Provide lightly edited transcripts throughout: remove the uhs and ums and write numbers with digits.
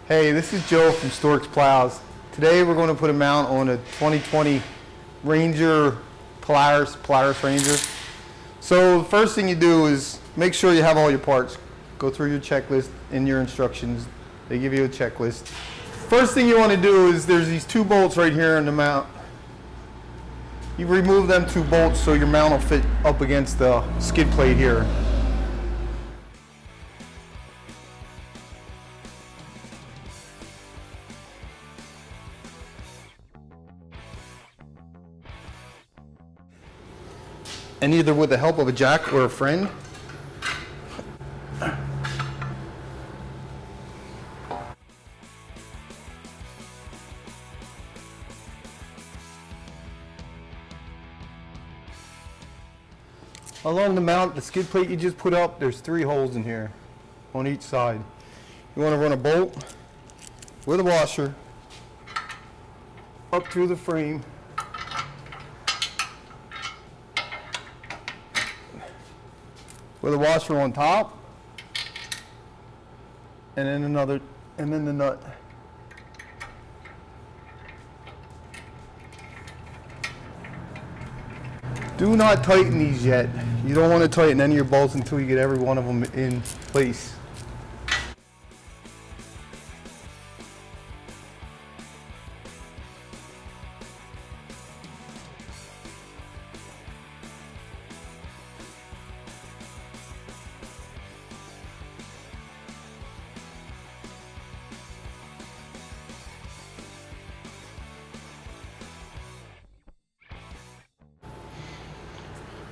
Hey, this is Joe from SnowEx Plows. Today we're going to put a mount on a 2020 Ranger Polaris Ranger. So the first thing you do is make sure you have all your parts. Go through your checklist in your instructions. They give you a checklist. First thing you want to do is there's these two bolts right here in the mount. You remove them two bolts so your mount will fit up against the skid plate here. And either with the help of a jack or a friend, along the mount, the skid plate you just put up, there's 3 holes in here on each side. You want to run a bolt with a washer up through the frame. With a washer on top, and then another, and then the nut. Do not tighten these yet. You don't want to tighten any of your bolts until you get every one of them in place.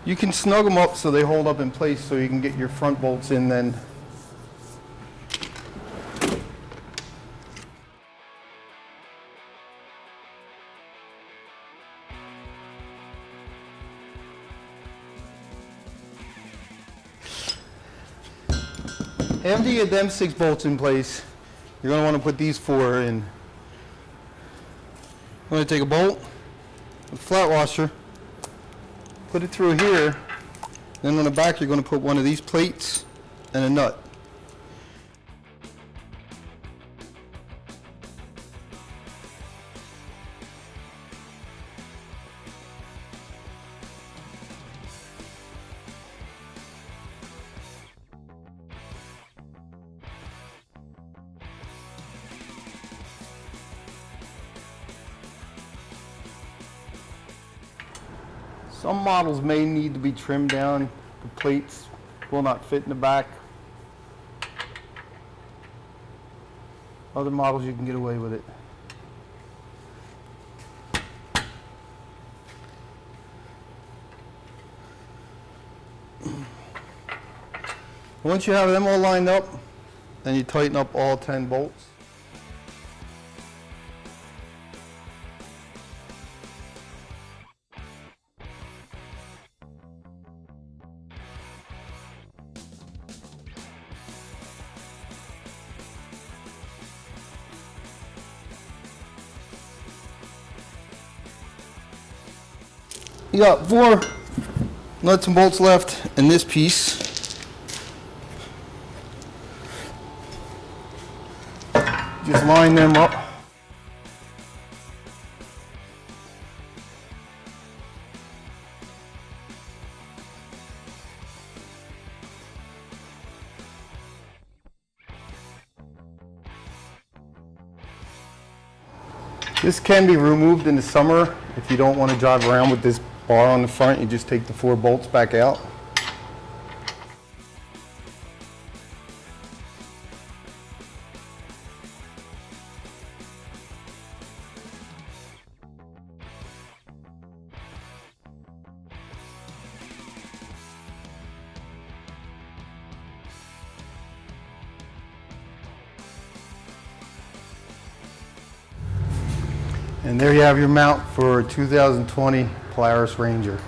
You can snug them up so they hold up in place so you can get your front bolts in then. After you get them 6 bolts in place, you're going to want to put these 4 in. I'm going to take a bolt, a flat washer, put it through here, then on the back you're going to put one of these plates and a nut. Some models may need to be trimmed down. The plates will not fit in the back. Other models you can get away with it. Once you have them all lined up, then you tighten up all 10 bolts. You got 4 nuts and bolts left in this piece. Just line them up. This can be removed in the summer if you don't want to drive around with this bar on the front. You just take the 4 bolts back out. And there you have your mount for a 2020 Polaris Ranger.